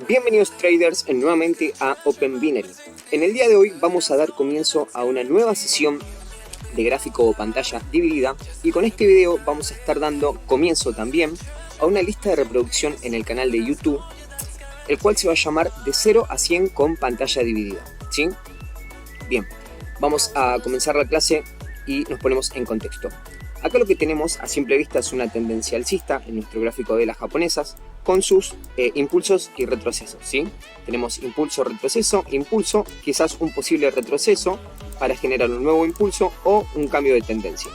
Bienvenidos traders nuevamente a Open Binary. En el día de hoy vamos a dar comienzo a una nueva sesión de gráfico o pantalla dividida, y con este video vamos a estar dando comienzo también a una lista de reproducción en el canal de YouTube, el cual se va a llamar de 0 a 100 con pantalla dividida, ¿sí? Bien, vamos a comenzar la clase y nos ponemos en contexto. Acá lo que tenemos a simple vista es una tendencia alcista en nuestro gráfico de las japonesas con sus impulsos y retrocesos, ¿sí? Tenemos impulso, retroceso, impulso, quizás un posible retroceso para generar un nuevo impulso o un cambio de tendencia.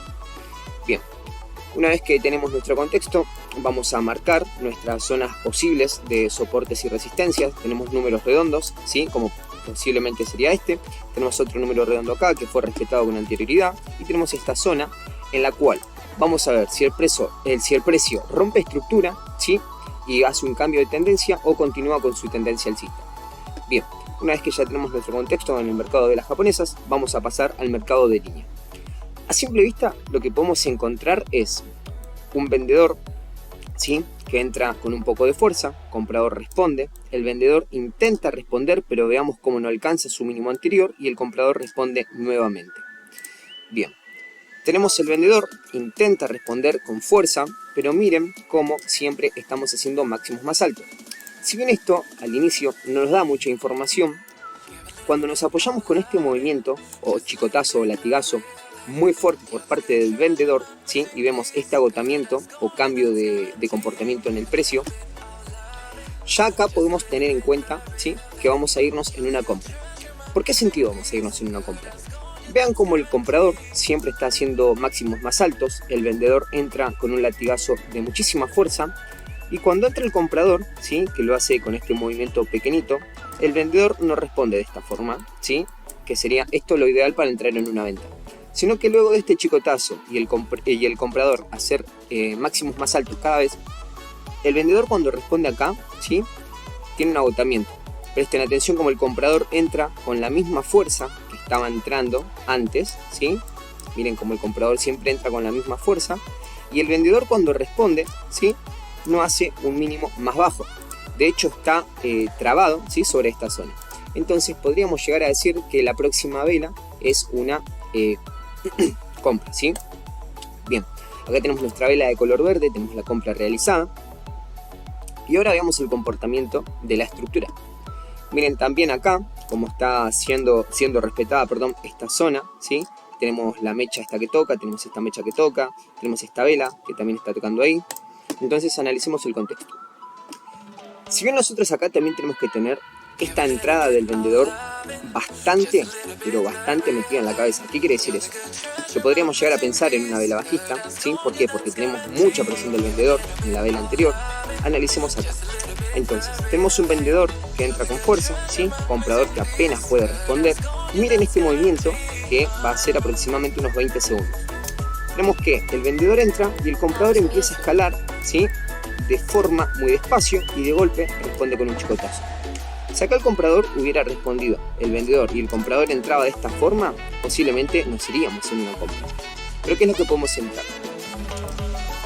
Bien, una vez que tenemos nuestro contexto, vamos a marcar nuestras zonas posibles de soportes y resistencias. Tenemos números redondos, ¿sí? Como posiblemente sería este. Tenemos otro número redondo acá que fue respetado con anterioridad, y tenemos esta zona en la cual vamos a ver si el precio rompe estructura, ¿sí? Y hace un cambio de tendencia o continúa con su tendencia alcista. Bien, una vez que ya tenemos nuestro contexto en el mercado de las japonesas, vamos a pasar al mercado de línea. A simple vista lo que podemos encontrar es un vendedor, ¿sí? Que entra con un poco de fuerza, comprador responde, el vendedor intenta responder, pero veamos cómo no alcanza su mínimo anterior y el comprador responde nuevamente. Bien, tenemos el vendedor, intenta responder con fuerza, pero miren cómo siempre estamos haciendo máximos más altos. Si bien esto al inicio no nos da mucha información, cuando nos apoyamos con este movimiento o chicotazo o latigazo muy fuerte por parte del vendedor, ¿sí? Y vemos este agotamiento o cambio de comportamiento en el precio, ya acá podemos tener en cuenta, ¿sí? Que vamos a irnos en una compra. ¿Por qué sentido vamos a irnos en una compra? Vean cómo el comprador siempre está haciendo máximos más altos, el vendedor entra con un latigazo de muchísima fuerza, y cuando entra el comprador, ¿sí? Que lo hace con este movimiento pequeñito, el vendedor no responde de esta forma, ¿sí? Que sería esto lo ideal para entrar en una venta, sino que luego de este chicotazo y el comprador hacer máximos más altos cada vez, el vendedor cuando responde acá, ¿sí? Tiene un agotamiento. Presten atención como el comprador entra con la misma fuerza que estaba entrando antes, ¿sí? Miren como el comprador siempre entra con la misma fuerza, y el vendedor cuando responde, ¿sí? No hace un mínimo más bajo. De hecho está trabado, ¿sí? Sobre esta zona. Entonces podríamos llegar a decir que la próxima vela es una compra, ¿sí? Bien, acá tenemos nuestra vela de color verde, tenemos la compra realizada, y ahora veamos el comportamiento de la estructura. Miren también acá cómo está siendo respetada, esta zona, ¿sí? Tenemos la mecha esta que toca, tenemos esta mecha que toca, tenemos esta vela que también está tocando ahí. Entonces analicemos el contexto. Si bien nosotros acá también tenemos que tener esta entrada del vendedor bastante, pero bastante metida en la cabeza. ¿Qué quiere decir eso? Que podríamos llegar a pensar en una vela bajista, ¿sí? ¿Por qué? Porque tenemos mucha presión del vendedor en la vela anterior. Analicemos acá. Entonces, tenemos un vendedor que entra con fuerza, ¿sí? Comprador que apenas puede responder. Miren este movimiento que va a ser aproximadamente unos 20 segundos. Tenemos que el vendedor entra y el comprador empieza a escalar, ¿sí? De forma muy despacio, y de golpe responde con un chicotazo. Si acá el comprador hubiera respondido, el vendedor y el comprador entraba de esta forma, posiblemente nos iríamos en una compra. Pero ¿qué es lo que podemos entrar?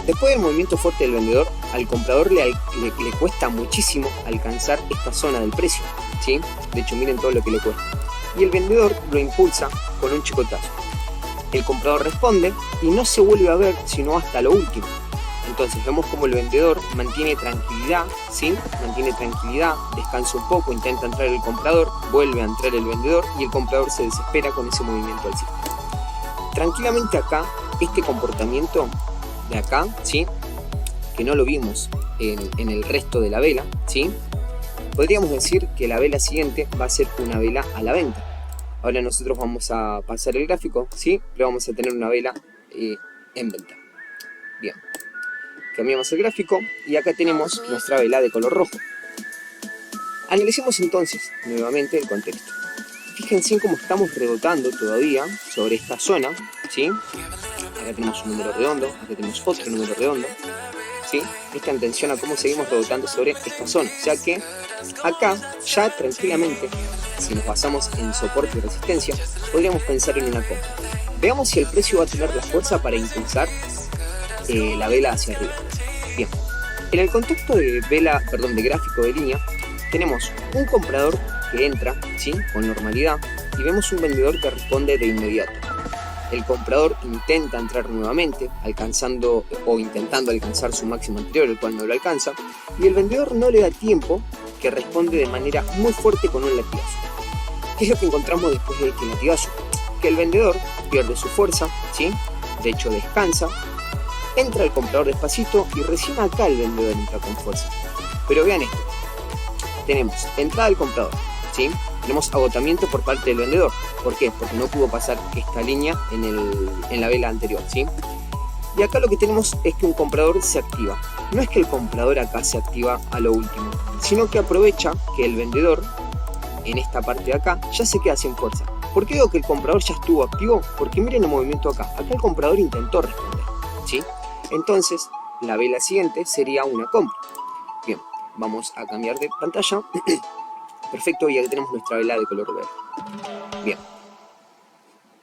Después del movimiento fuerte del vendedor, al comprador le cuesta muchísimo alcanzar esta zona del precio, ¿sí? De hecho, miren todo lo que le cuesta. Y el vendedor lo impulsa con un chicotazo. El comprador responde y no se vuelve a ver sino hasta lo último. Entonces vemos como el vendedor mantiene tranquilidad, ¿sí? Mantiene tranquilidad, descansa un poco, intenta entrar el comprador, vuelve a entrar el vendedor y el comprador se desespera con ese movimiento alcista. Tranquilamente acá, este comportamiento de acá, ¿sí? Que no lo vimos en el resto de la vela, ¿sí? Podríamos decir que la vela siguiente va a ser una vela a la venta. Ahora nosotros vamos a pasar el gráfico, ¿sí? Pero vamos a tener una vela en venta. Bien. Cambiamos el gráfico y acá tenemos nuestra vela de color rojo. Analicemos entonces nuevamente el contexto. Fíjense en cómo estamos rebotando todavía sobre esta zona, ¿sí? Acá tenemos un número redondo, acá tenemos otro número redondo, ¿sí? Presten atención a cómo seguimos rebotando sobre esta zona. O sea que acá ya tranquilamente, si nos basamos en soporte y resistencia, podríamos pensar en una compra. Veamos si el precio va a tener la fuerza para impulsar la vela hacia arriba. Bien, En el contexto de de gráfico de línea, tenemos un comprador que entra, ¿sí?, con normalidad, y vemos un vendedor que responde de inmediato. El comprador intenta entrar nuevamente, intentando alcanzar su máximo anterior, el cual no lo alcanza, y el vendedor no le da tiempo, que responde de manera muy fuerte con un latigazo. ¿Qué es lo que encontramos después de este latigazo? Que el vendedor pierde su fuerza, ¿sí?, de hecho descansa, entra el comprador despacito y recién acá el vendedor entra con fuerza. Pero vean esto, tenemos entrada del comprador, ¿sí?, tenemos agotamiento por parte del vendedor. ¿Por qué? Porque no pudo pasar esta línea en la vela anterior, ¿sí? Y acá lo que tenemos es que un comprador se activa. No es que el comprador acá se activa a lo último, sino que aprovecha que el vendedor, en esta parte de acá, ya se queda sin fuerza. ¿Por qué digo que el comprador ya estuvo activo? Porque miren el movimiento acá. Acá el comprador intentó responder, ¿sí? Entonces, la vela siguiente sería una compra. Bien, vamos a cambiar de pantalla. Perfecto, y aquí tenemos nuestra vela de color verde. Bien,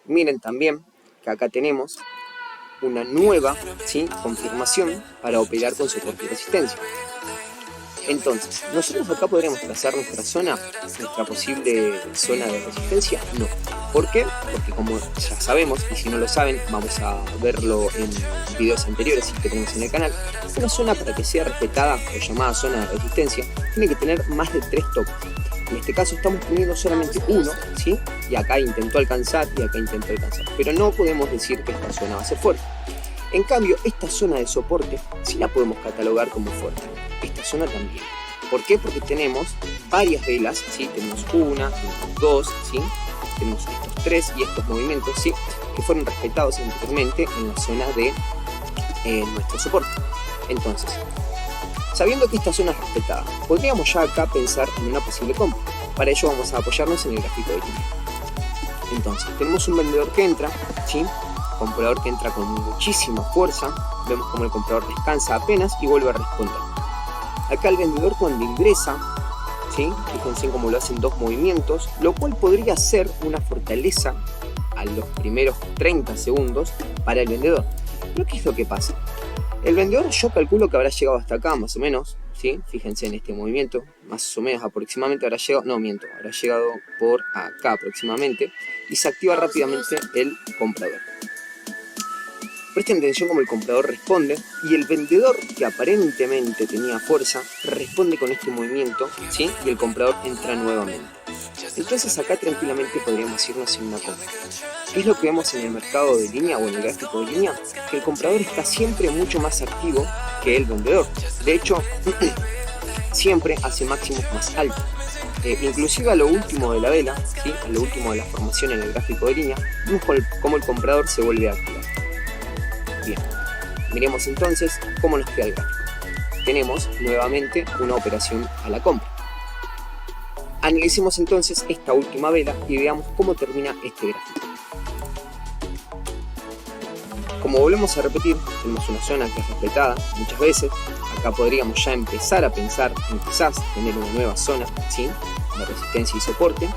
miren también que acá tenemos una nueva, ¿sí?, confirmación para operar con soporte y resistencia. Entonces, ¿nosotros acá podríamos trazar nuestra posible zona de resistencia? No. ¿Por qué? Porque como ya sabemos, y si no lo saben, vamos a verlo en videos anteriores que tenemos en el canal, una zona para que sea respetada o llamada zona de resistencia tiene que tener más de 3 toques. En este caso estamos teniendo solamente uno, ¿sí?, y acá intentó alcanzar y acá intentó alcanzar, pero no podemos decir que esta zona va a ser fuerte. En cambio, esta zona de soporte sí la podemos catalogar como fuerte. Esta zona también. ¿Por qué? Porque tenemos varias velas, ¿sí?, tenemos una, tenemos dos, ¿sí?, tenemos estos 3 y estos movimientos, ¿sí?, que fueron respetados anteriormente en la zona de nuestro soporte. Entonces, sabiendo que esta zona es respetada, podríamos ya acá pensar en una posible compra. Para ello vamos a apoyarnos en el gráfico de línea. Entonces, tenemos un vendedor que entra, ¿sí?, comprador que entra con muchísima fuerza, vemos como el comprador descansa apenas y vuelve a responder. Acá el vendedor cuando ingresa, ¿sí?, fíjense cómo lo hacen 2 movimientos, lo cual podría ser una fortaleza a los primeros 30 segundos para el vendedor. Pero ¿qué es lo que pasa? El vendedor yo calculo que habrá llegado hasta acá más o menos, ¿sí?, fíjense en este movimiento, más o menos aproximadamente habrá llegado, habrá llegado por acá aproximadamente, y se activa rápidamente el comprador. Presten atención como el comprador responde y el vendedor, que aparentemente tenía fuerza, responde con este movimiento, ¿sí?, y el comprador entra nuevamente. Entonces acá tranquilamente podríamos irnos en una compra. ¿Qué es lo que vemos en el mercado de línea o en el gráfico de línea? Que el comprador está siempre mucho más activo que el vendedor. De hecho, siempre hace máximos más altos. Inclusive a lo último de la vela, ¿sí?, a lo último de la formación en el gráfico de línea, vemos cómo el comprador se vuelve a activar. Bien, miremos entonces cómo nos queda el gráfico. Tenemos nuevamente una operación a la compra. Analicemos entonces esta última vela y veamos cómo termina este gráfico. Como volvemos a repetir, tenemos una zona que es respetada muchas veces. Acá podríamos ya empezar a pensar en quizás tener una nueva zona, ¿sí?, de resistencia y soporte.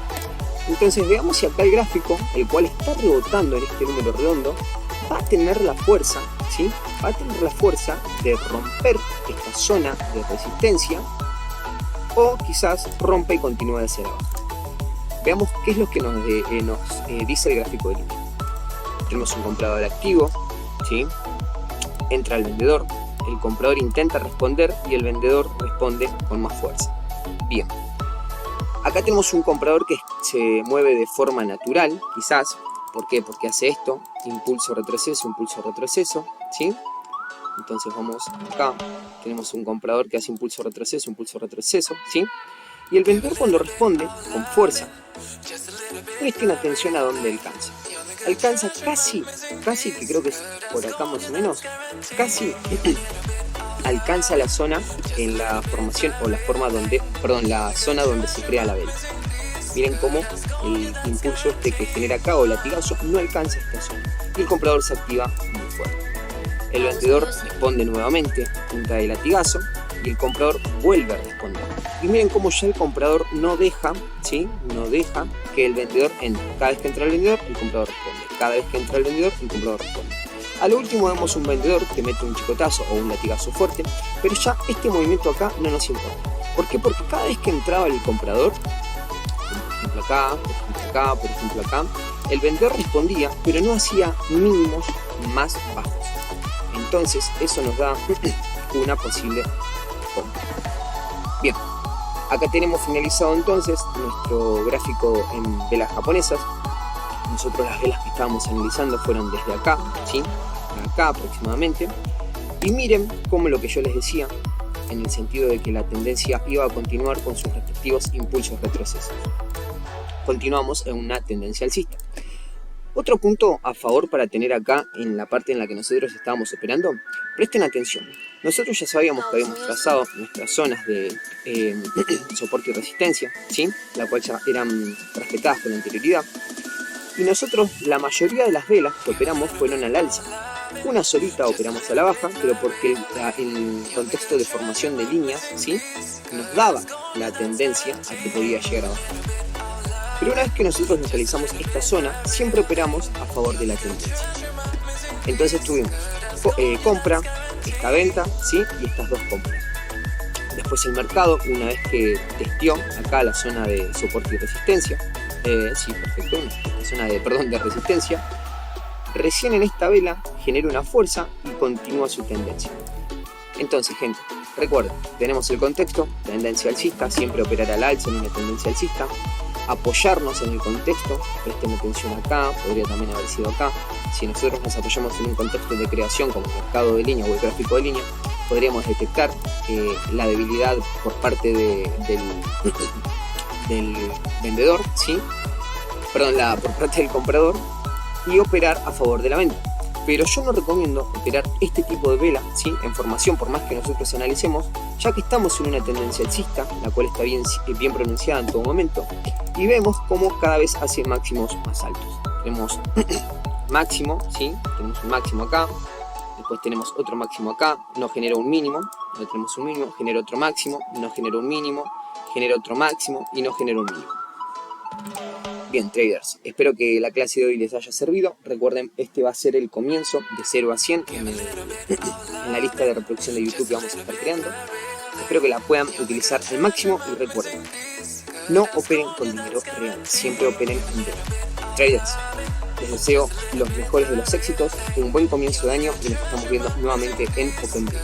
Entonces veamos si acá el gráfico, el cual está rebotando en este número redondo, va a tener la fuerza, ¿sí?, va a tener la fuerza de romper esta zona de resistencia, o quizás rompe y continúa hacia abajo. Veamos qué es lo que nos dice el gráfico de línea. Tenemos un comprador activo, ¿sí?, entra el vendedor, el comprador intenta responder y el vendedor responde con más fuerza. Bien, acá tenemos un comprador que se mueve de forma natural, quizás. ¿Por qué? Porque hace esto, impulso, retroceso, ¿sí? Entonces vamos acá, tenemos un comprador que hace impulso, retroceso, ¿sí? Y el vendedor cuando responde con fuerza, presten atención a dónde alcanza. Alcanza casi, que creo que es por acá más o menos, casi alcanza la zona en la formación o la zona donde se crea la vela. Miren cómo el impulso que genera acá o latigazo no alcanza esta zona y el comprador se activa muy fuerte. El vendedor responde nuevamente, punta de latigazo, y el comprador vuelve a responder. Y miren cómo ya el comprador no deja, ¿sí?, no deja que el vendedor entre. Cada vez que entra el vendedor, el comprador responde. Cada vez que entra el vendedor, el comprador responde. A lo último vemos un vendedor que mete un chicotazo o un latigazo fuerte, pero ya este movimiento acá no nos importa. ¿Por qué? Porque cada vez que entraba el comprador, por ejemplo acá, por ejemplo acá, por ejemplo acá, el vendedor respondía, pero no hacía mínimos más bajos. Entonces eso nos da una posible compra. Bien, acá tenemos finalizado entonces nuestro gráfico en velas japonesas. Nosotros las velas que estábamos analizando fueron desde acá, ¿sí? Acá aproximadamente. Y miren cómo lo que yo les decía, en el sentido de que la tendencia iba a continuar con sus respectivos impulsos retrocesos. Continuamos en una tendencia alcista. Otro punto a favor para tener acá en la parte en la que nosotros estábamos operando, presten atención. Nosotros ya sabíamos que habíamos trazado nuestras zonas de soporte y resistencia, ¿sí? La cual ya eran respetadas con anterioridad. Y nosotros, la mayoría de las velas que operamos fueron al alza. Una solita operamos a la baja, pero porque el contexto de formación de líneas, ¿sí?, nos daba la tendencia a que podía llegar a bajar. Pero una vez que nosotros localizamos esta zona, siempre operamos a favor de la tendencia. Entonces tuvimos compra, esta venta, ¿sí?, y estas dos compras. Después el mercado, una vez que testeó acá la zona de soporte y resistencia, sí, perfecto, la zona de resistencia, recién en esta vela genera una fuerza y continúa su tendencia. Entonces, gente, recuerden, tenemos el contexto, tendencia alcista, siempre operar al alza en una tendencia alcista, apoyarnos en el contexto, presten atención acá, podría también haber sido acá. Si nosotros nos apoyamos en un contexto de creación como el mercado de línea o el gráfico de línea, podríamos detectar la debilidad por parte del vendedor, ¿sí?, perdón, por parte del comprador, y operar a favor de la venta. Pero yo no recomiendo operar este tipo de vela, ¿sí?, en formación, por más que nosotros analicemos, ya que estamos en una tendencia alcista, la cual está bien pronunciada en todo momento, y vemos cómo cada vez hace máximos más altos. Tenemos máximo, ¿sí?, tenemos un máximo acá, después tenemos otro máximo acá, nos genera un mínimo, no tenemos un mínimo, genera otro máximo, nos genera un mínimo, genera otro máximo y nos genera un mínimo. Bien, traders, espero que la clase de hoy les haya servido. Recuerden, este va a ser el comienzo de 0 a 100 en la lista de reproducción de YouTube que vamos a estar creando. Espero que la puedan utilizar al máximo y recuerden, no operen con dinero real, siempre operen en dólar. Traders, les deseo los mejores de los éxitos, un buen comienzo de año y nos estamos viendo nuevamente en OpenBee.